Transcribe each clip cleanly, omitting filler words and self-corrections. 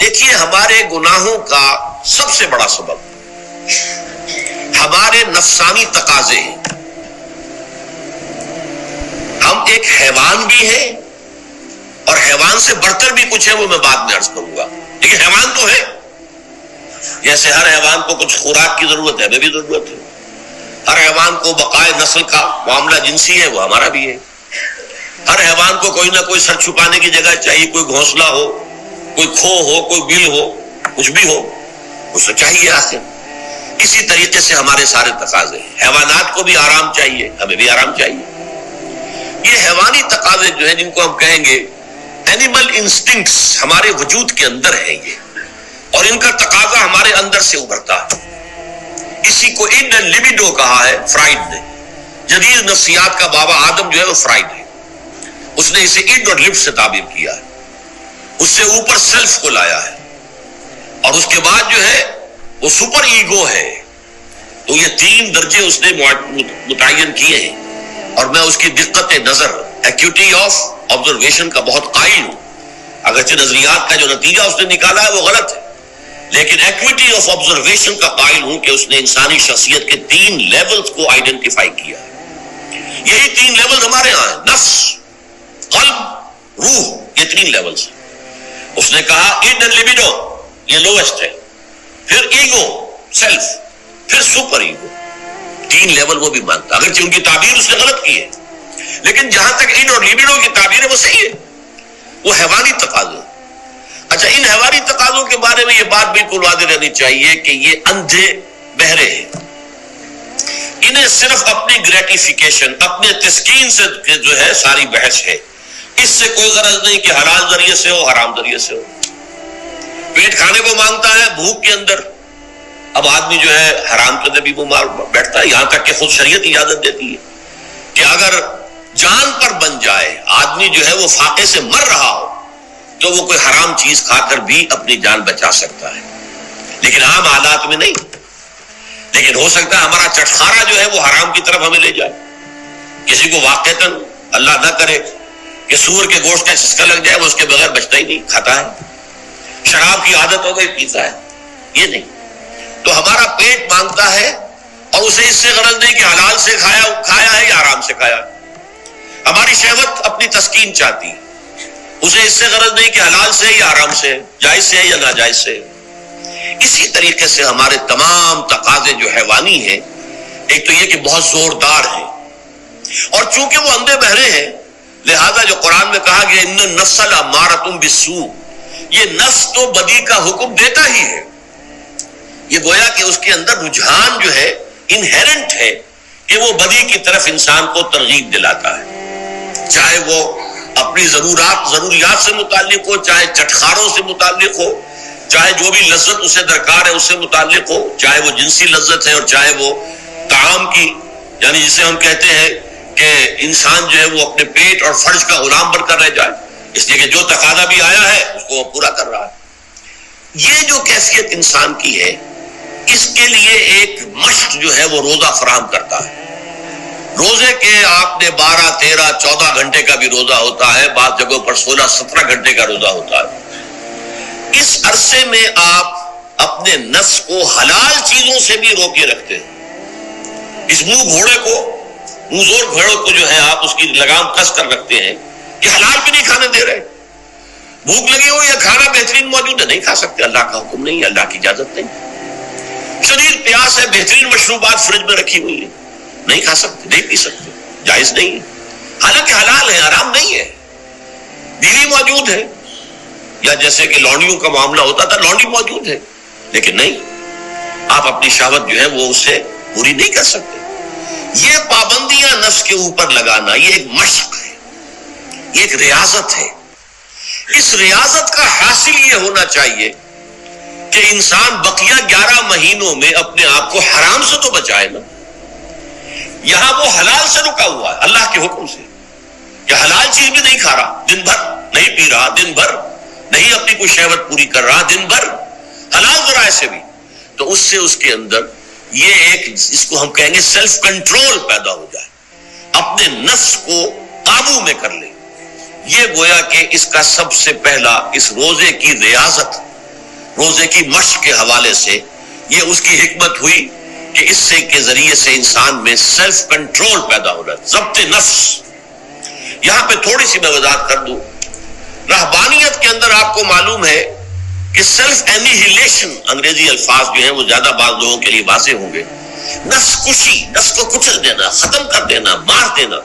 دیکھیے ہمارے گناہوں کا سب سے بڑا سبب ہمارے نفسانی تقاضے ہیں. ہم ایک حیوان بھی ہیں اور حیوان سے بڑھ کر بھی کچھ ہے، وہ میں بعد میں عرض کروں گا، لیکن حیوان تو ہے. جیسے ہر حیوان کو کچھ خوراک کی ضرورت ہے، ہمیں بھی ضرورت ہے. ہر حیوان کو بقائے نسل کا معاملہ جنسی ہے، وہ ہمارا بھی ہے. ہر حیوان کو کوئی نہ کوئی سر چھپانے کی جگہ چاہیے، کوئی گھونسلہ ہو، کوئی کھو ہو، کوئی بل ہو، کچھ بھی ہو، اسے چاہیے آخر. اسی طریقے سے ہمارے سارے تقاضے ہیں. حیوانات کو بھی آرام چاہیے، ہمیں بھی آرام چاہیے. یہ حیوانی تقاضے جو ہیں، جن کو ہم کہیں گے اینیمل انسٹنکٹس، ہمارے وجود کے اندر ہے یہ، اور ان کا تقاضا ہمارے اندر سے ابھرتا ہے. اسی کو اڈ اینڈ لیبیڈو کہا ہے فرائڈ نے. جدید نفسیات کا بابا آدم جو ہے وہ فرائڈ ہے. اس نے اسے اڈ اور لب سے تعبیر کیا ہے، اس سے اوپر سیلف کو لایا ہے، اور اس کے بعد جو ہے وہ سپر ایگو ہے. تو یہ 3 درجے اس نے متعین کیے ہیں، اور میں اس کی دقت نظر، ایکیوٹی آف آبزرویشن کا بہت قائل ہوں. اگرچہ نظریات کا جو نتیجہ اس نے نکالا ہے وہ غلط ہے، لیکن ایکویٹی آف آبزرویشن کا قائل ہوں کہ اس نے انسانی شخصیت کے 3 لیولز کو آئیڈینٹیفائی کیا ہے. یہی 3 لیولز ہمارے ہاں ہیں، نفس، قلب، روح، یہ 3 لیولز ہیں. اس نے کہا اڈ اینڈ لیبیڈو یہ لویسٹ ہے، پھر ایگو، سیلف، پھر سپر ایگو. 3 لیول وہ بھی مانتا، اگرچہ ان کی تعبیر اس نے غلط کی ہے، لیکن جہاں تک اڈ اور لیبیڈو کی تعبیر ہے وہ صحیح ہے. وہ حیوانی تقاضے. اچھا، ان حیوانی تقاضوں کے بارے میں یہ بات بالکل واضح رہنی چاہیے کہ یہ اندھے بہرے ہیں. انہیں صرف اپنی گریٹیفیکیشن، اپنے تسکین سے جو ہے ساری بحث ہے. اس سے کوئی غرض نہیں کہ حلال ذریعے سے ہو، حرام ذریعے سے ہو. پیٹ کھانے کو مانگتا ہے بھوک کے اندر. اب آدمی جو ہے حرام کے اندر بھی بیمار بیٹھتا ہے، یہاں تک کہ خود شریعت اجازت دیتی ہے کہ اگر جان پر بن جائے آدمی جو ہے وہ فاقے سے مر رہا ہو تو وہ کوئی حرام چیز کھا کر بھی اپنی جان بچا سکتا ہے، لیکن عام حالات میں نہیں. لیکن ہو سکتا ہے ہمارا چٹخارا جو ہے وہ حرام کی طرف ہمیں لے جائے. کسی کو واقعتاً اللہ نہ کرے کہ سور کے گوشت کا چسکا لگ جائے، وہ اس کے بغیر بچتا ہی نہیں، کھاتا ہے. شراب کی عادت ہو گئی، پیتا ہے. یہ نہیں. تو ہمارا پیٹ مانگتا ہے، اور اسے اس سے غرض نہیں کہ حلال سے کھایا ہے یا حرام سے کھایا. ہماری شہوت اپنی تسکین چاہتی، اسے اس سے غرض نہیں کہ حلال سے یا حرام سے، جائز سے یا ناجائز سے. اسی طریقے سے ہمارے تمام تقاضے جو حیوانی ہیں، ایک تو یہ کہ بہت زوردار ہیں، اور چونکہ وہ اندھے بہرے ہیں لہذا جو قرآن میں کہا گیا ان النفس لامارۃ بالسوء، یہ نفس تو بدی کا حکم دیتا ہی ہے. یہ گویا کہ اس کے اندر رجحان جو ہے انہیرنٹ ہے کہ وہ بدی کی طرف انسان کو ترغیب دلاتا ہے، چاہے وہ اپنی ضروریات سے متعلق ہو، چاہے چٹخاروں سے متعلق ہو، چاہے جو بھی لذت اسے درکار ہے اس سے متعلق ہو، چاہے وہ جنسی لذت ہے اور چاہے وہ طعام کی، یعنی جسے ہم کہتے ہیں کہ انسان جو ہے وہ اپنے پیٹ اور فرج کا غلام بن کر رہ جائے، اس لیے کہ جو تقاضا بھی آیا ہے اس کو وہ پورا کر رہا ہے. یہ جو کیفیت انسان کی ہے، اس کے لیے ایک مشق جو ہے وہ روزہ فراہم کرتا ہے. روزے کے آپ نے 12، 13، 14 گھنٹے کا بھی روزہ ہوتا ہے، بعض جگہوں پر 16، 17 گھنٹے کا روزہ ہوتا ہے. اس عرصے میں آپ اپنے نفس کو حلال چیزوں سے بھی روکے رکھتے ہیں. اس منہ زور گھوڑے کو جو ہے آپ اس کی لگام کس کر رکھتے ہیں کہ حلال بھی نہیں کھانے دے رہے. بھوک لگی ہو یا کھانا بہترین موجود ہے، نہیں کھا سکتے، اللہ کا حکم نہیں ہے، اللہ کی اجازت نہیں. شدید پیاس ہے، بہترین مشروبات فریج میں رکھی ہوئی ہے، نہیں کھا سکتے، نہیں پی سکتے، جائز نہیں ہے، حالانکہ حلال ہے، حرام نہیں ہے. بیوی موجود ہے، یا جیسے کہ لونڈیوں کا معاملہ ہوتا تھا، لونڈی موجود ہے، لیکن نہیں، آپ اپنی شہوت جو ہے وہ اسے پوری نہیں کر سکتے. یہ پابندیاں نفس کے اوپر لگانا یہ ایک مشق ہے، یہ ایک ریاضت ہے. اس ریاضت کا حاصل یہ ہونا چاہیے کہ انسان بقیہ 11 مہینوں میں اپنے آپ کو حرام سے تو بچائے نا. یہاں وہ حلال سے رکا ہوا ہے اللہ کے حکم سے، کہ حلال چیز بھی نہیں کھا رہا، دن بھر نہیں پی رہا، دن بھر نہیں اپنی کوئی شہوت پوری کر رہا، دن بھر حلال ذرائع سے بھی، تو اس سے اس کے اندر یہ ایک اس کو ہم کہیں گے سیلف کنٹرول پیدا ہو جائے، اپنے نفس کو قابو میں کر لے. یہ گویا کہ اس کا سب سے پہلا اس روزے کی ریاضت روزے کی مشق کے حوالے سے یہ اس کی حکمت ہوئی کہ اس سے کے ذریعے سے انسان میں سیلف کنٹرول پیدا ہونا، ضبط نفس۔ یہاں پہ تھوڑی سی میں وضاحت کر دوں، رہبانیت کے اندر آپ کو معلوم ہے کہ سیلف اینیہیلیشن، انگریزی الفاظ جو ہیں وہ زیادہ بعض لوگوں کے لیے واضح ہوں گے، نفس کشی، نفس کو کچل دینا، ختم کر دینا، مار دینا،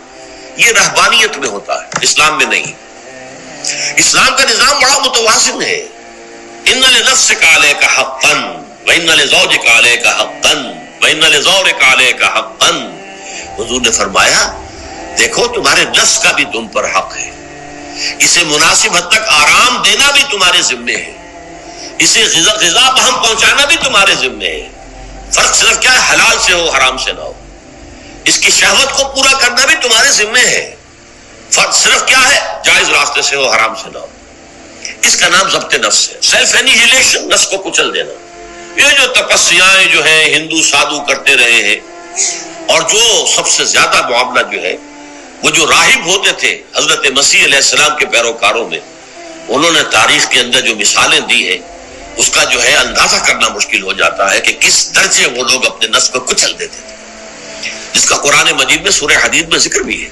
یہ رہبانیت میں ہوتا ہے، اسلام میں نہیں۔ اسلام کا نظام بڑا متوازن ہے۔ ان لنفسک علیک حقا وان لزوجک علیک حقا وان لزورک علیک حقا۔ حضور نے فرمایا دیکھو تمہارے نفس کا بھی تم پر حق ہے، اسے مناسب حد تک آرام دینا بھی تمہارے ذمے ہے، اسے غذا بہم پہنچانا بھی تمہارے ذمے ہے۔ فرق صرف کیا ہے، حلال سے ہو حرام سے نہ ہو۔ اس کی شہوت کو پورا کرنا بھی تمہارے ذمے ہے، فرق صرف کیا ہے، جائز راستے سے ہو حرام سے نہ ہو۔ اس کا نام ضبط نفس ہے، سیلف اینیہیلیشن، نفس کو کچل دینا۔ یہ جو تپسیاں جو ہیں ہندو سادھو کرتے رہے ہیں، اور جو سب سے زیادہ معاملہ جو ہے وہ جو راہب ہوتے تھے حضرت مسیح علیہ السلام کے پیروکاروں میں، انہوں نے تاریخ کے اندر جو مثالیں دی ہیں اس کا جو ہے اندازہ کرنا مشکل ہو جاتا ہے کہ کس درجے وہ لوگ اپنے نفس کو کچل دیتے تھے، جس کا قرآن مجید میں سورہ حدید میں ذکر بھی ہے۔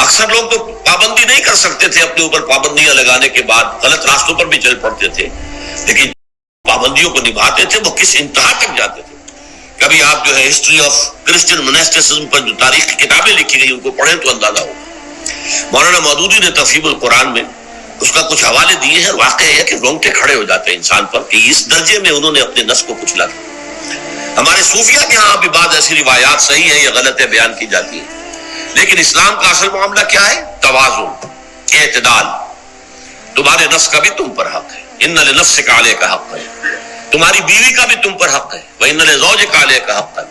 اکثر لوگ تو پابندی نہیں کر سکتے تھے، اپنے اوپر پابندیاں لگانے کے بعد غلط راستوں پر بھی چل پڑتے تھے، لیکن پابندیوں کو نبھاتے تھے، وہ کس انتہا تک جاتے تھے۔ کبھی آپ جو ہے ہسٹری آف کرسچن منسٹسزم پر جو تاریخ کی کتابیں لکھی گئی ان کو پڑھیں تو اندازہ ہوگا۔ مولانا مودودی نے تفہیم القرآن میں اس کا کچھ حوالے دیے ہیں، اور واقع ہے کہ رونگٹے کھڑے ہو جاتے ہیں انسان پر کہ اس درجے میں انہوں نے اپنے نفس کو کچلا۔ ہمارے صوفیہ کے ہاں بھی بعض ایسی روایات صحیح ہے یا غلط ہے بیان کی جاتی ہیں، لیکن اسلام کا اصل معاملہ کیا ہے، توازن، اعتدال۔ تمہارے نفس کا بھی تم پر حق ہے، ان لنفسک علیک حقا، تمہاری بیوی کا بھی تم پر حق ہے، وان لزوجک علیک حقا،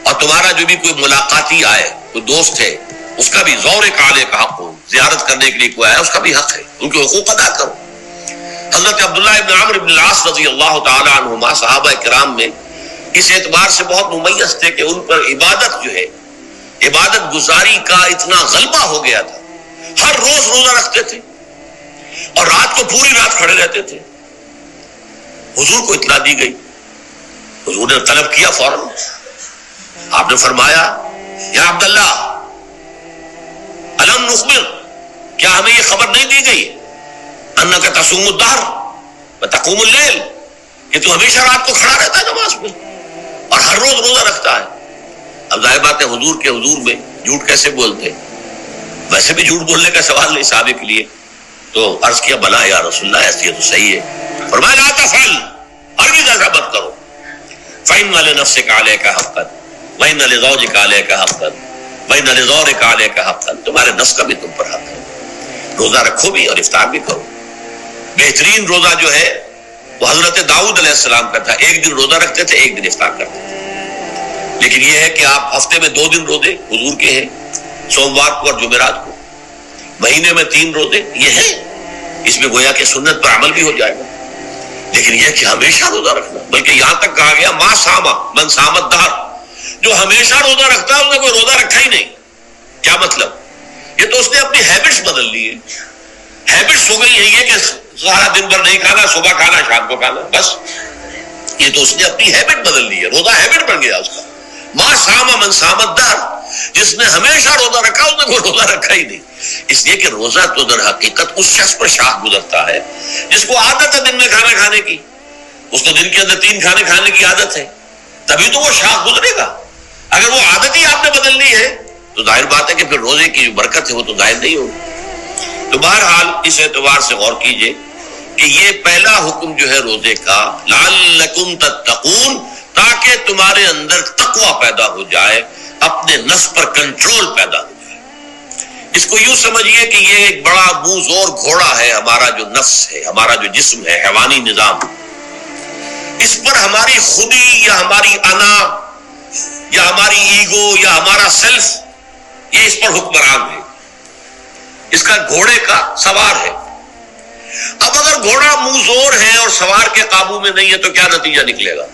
اور تمہارا جو بھی کوئی ملاقاتی آئے، کوئی دوست ہے، اس کا بھی زورک علیک حق، زیارت کرنے کے لیے کوئی آیا اس کا بھی حق ہے، ان کے حقوق ادا کرو۔ حضرت عبداللہ ابن عمرو بن العاص رضی اللہ تعالی عنہما صحابہ کرام میں اس اعتبار سے بہت ممیز تھے کہ ان پر عبادت جو ہے، عبادت گزاری کا اتنا غلبہ ہو گیا تھا، ہر روز روزہ رکھتے تھے اور رات کو پوری رات کھڑے رہتے تھے۔ حضور کو اطلاع دی گئی، حضور نے طلب کیا فوراً، آپ نے فرمایا یا عبداللہ الم نخبر، کیا ہمیں یہ خبر نہیں دی گئی انک تصوم الدہر وتقوم اللیل، کہ تو ہمیشہ رات کو کھڑا رہتا ہے نماز میں اور ہر روز روزہ رکھتا ہے۔ اب ظاہر بات ہے حضور کے حضور میں جھوٹ کیسے بولتے، ویسے بھی جھوٹ بولنے کا سوال نہیں صحابہ کے لیے، تو عرض کیا بلا یا رسول اللہ ایسی ہے تو صحیح ہے۔ فرمایا لا تفعل، ہرگز ایسا مت کرو، فإن لنفسک علیک حقا وإن لزوجک علیک حقا وإن لزورک علیک حقا، تمہارے نفس کا بھی تم پر حق ہے، روزہ رکھو بھی اور افطار بھی کرو۔ بہترین روزہ جو ہے وہ حضرت داؤد علیہ السلام کا تھا، ایک دن روزہ رکھتے تھے ایک دن افطار کرتے تھے، لیکن یہ ہے کہ آپ ہفتے میں 2 دن روزے حضور کے ہیں، سوموار کو اور جمعرات کو، مہینے میں 3 روزے، یہ ہے، اس میں گویا کہ سنت پر عمل بھی ہو جائے گا، لیکن یہ کہ ہمیشہ روزہ رکھنا، بلکہ یہاں تک کہا گیا ما صام من صام الدہر، جو ہمیشہ روزہ رکھتا ہے اس نے کوئی روزہ رکھا ہی نہیں۔ کیا مطلب، یہ تو اس نے اپنی ہیبٹس بدل لی ہے، ہیبٹس ہو گئی ہے یہ کہ سارا دن بھر نہیں کھانا، صبح کھانا شام کو کھانا، بس یہ تو اس نے اپنی ہیبٹ بدل لی ہے، روزہ ہیبٹ بن گیا اس کا۔ ما صام من صام الدہر، جس نے ہمیشہ روزہ رکھا اس نے کوئی روزہ رکھا ہی نہیں، اس لیے کہ روزہ تو در حقیقت اس شخص پر شاخ گزرتا ہے جس کو عادت ہے دن میں کھانا کھانے کی، اس کو دن کے اندر 3 کھانے کھانے کی عادت ہے، تبھی تو وہ شاخ گزرے گا۔ اگر وہ عادت ہی آپ نے بدل لی ہے تو ظاہر بات ہے کہ پھر روزے کی جو برکت ہے وہ تو ظاہر نہیں ہوگی۔ تو بہرحال اس اعتبار سے غور کیجئے کہ یہ پہلا حکم جو ہے روزے کا، لعلکم تتقون، تاکہ تمہارے اندر تقوی پیدا ہو جائے، اپنے نفس پر کنٹرول پیدا ہو جائے۔ اس کو یوں سمجھیے کہ یہ ایک بڑا منہ زور گھوڑا ہے، ہمارا جو نفس ہے، ہمارا جو جسم ہے، حیوانی نظام، اس پر ہماری خودی یا ہماری انا یا ہماری ایگو یا ہمارا سیلف، یہ اس پر حکمران ہے، اس کا گھوڑے کا سوار ہے۔ اب اگر گھوڑا منہ زور ہے اور سوار کے قابو میں نہیں ہے تو کیا نتیجہ نکلے گا؟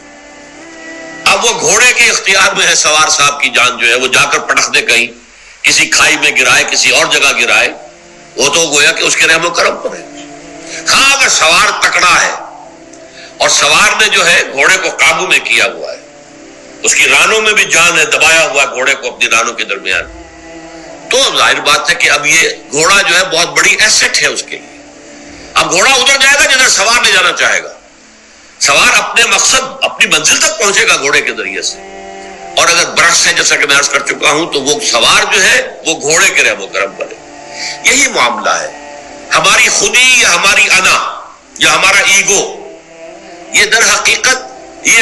اب وہ گھوڑے کے اختیار میں ہے، سوار صاحب کی جان جو ہے وہ جا کر پٹخ دے کہیں، کسی کھائی میں گرائے، کسی اور جگہ گرائے، وہ تو گویا کہ اس کے رحم و کرم پر ہے۔ ہاں اگر سوار تکڑا ہے اور سوار نے جو ہے گھوڑے کو قابو میں کیا ہوا ہے، اس کی رانوں میں بھی جان ہے، دبایا ہوا ہے گھوڑے کو اپنی رانوں کے درمیان، تو ظاہر بات ہے کہ اب یہ گھوڑا جو ہے بہت بڑی ایسٹ ہے اس کے لیے۔ اب گھوڑا ادھر جائے گا جدھر سوار لے جانا چاہے گا، سوار اپنے مقصد اپنی منزل تک پہنچے گا گھوڑے کے ذریعے سے، اور اگر برعکس ہے جیسا کہ میں عرض کر چکا ہوں تو وہ سوار جو ہے وہ گھوڑے کے رحم و کرم کرے۔ یہی معاملہ ہے، ہماری خودی یا ہماری انا یا ہمارا ایگو، یہ در حقیقت یہ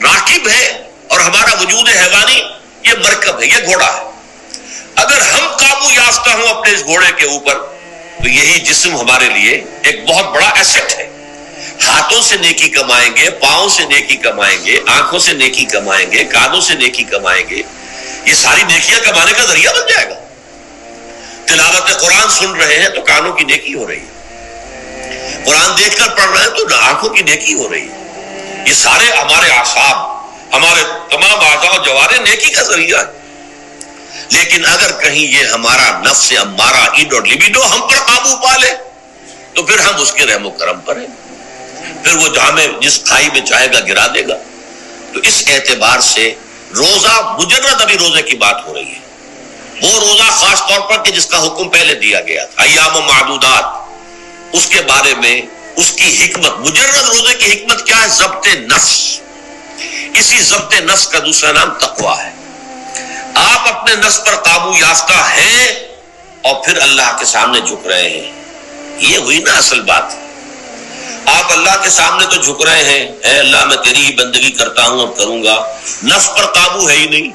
راکب ہے، اور ہمارا وجود حیوانی یہ مرکب ہے، یہ گھوڑا ہے۔ اگر ہم قابو یافتہ ہوں اپنے اس گھوڑے کے اوپر تو یہی جسم ہمارے لیے ایک بہت بڑا ایسٹ ہے۔ ہاتھوں سے نیکی کمائیں گے، پاؤں سے نیکی کمائیں گے، آنکھوں سے نیکی کمائیں گے، کانوں سے نیکی کمائیں گے، یہ ساری نیکیاں کمانے کا ذریعہ بن جائے گا۔ تلاوت قرآن سن رہے ہیں تو کانوں کی نیکی ہو رہی ہے، قرآن دیکھ کر پڑھ رہے ہیں تو آنکھوں کی نیکی ہو رہی ہے۔ یہ سارے ہمارے اعصاب، ہمارے تمام اعضاء و جوارح نیکی کا ذریعہ ہے۔ لیکن اگر کہیں یہ ہمارا نفس امارہ ایڈ اور لبیڈو ہم پر قابو پا لے تو پھر ہم اس کے رحم و کرم پر ہیں، پھر وہ ہمیں جس کھائی میں چاہے گا گرا دے گا۔ تو اس اعتبار سے روزہ مجرد ابھی روزے کی بات ہو رہی ہے، وہ روزہ خاص طور پر کہ جس کا حکم پہلے دیا گیا تھا ایام معدودات، اس کے بارے میں اس کی حکمت، مجرد روزے کی حکمت کیا ہے؟ ضبط نفس۔ اسی ضبط نفس کا دوسرا نام تقویٰ ہے۔ آپ اپنے نفس پر قابو یافتہ ہیں اور پھر اللہ کے سامنے جھک رہے ہیں، یہ ہوئی نا اصل بات۔ آپ اللہ کے سامنے تو جھک رہے ہیں، اے اللہ میں تیری ہی بندگی کرتا ہوں اور کروں گا، نفس پر قابو ہے ہی نہیں،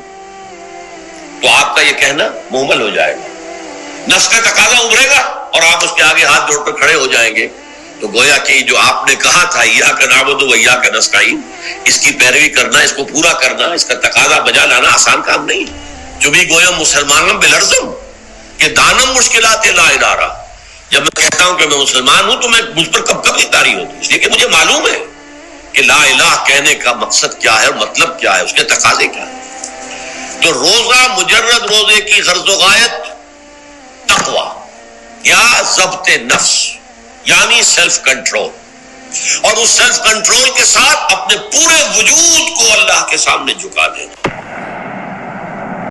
تو آپ کا یہ کہنا مہمل ہو جائے گا، نفس کا تقاضا ابھرے گا اور آپ اس کے آگے ہاتھ جوڑ کر کھڑے ہو جائیں گے۔ تو گویا کہ جو آپ نے کہا تھا ایاک نعبد و ایاک نستعین، اس کی پیروی کرنا، اس کو پورا کرنا، اس کا تقاضا بجا لانا آسان کام نہیں۔ جو بھی گویا مسلمانم بلرزم کہ دانم مشکلات لا ادارہ، جب میں کہتا ہوں کہ میں مسلمان ہوں تو میں مجھ پر کب کب طاری ہوتی ہے، اس لیے کہ مجھے معلوم ہے کہ لا الہ کہنے کا مقصد کیا ہے اور مطلب کیا ہے، اس کے تقاضے کیا ہے۔ تو روزہ مجرد روزے کی غرض و غایت تقویٰ یا ضبط نفس، یعنی سیلف کنٹرول، اور اس سیلف کنٹرول کے ساتھ اپنے پورے وجود کو اللہ کے سامنے جھکا دینا۔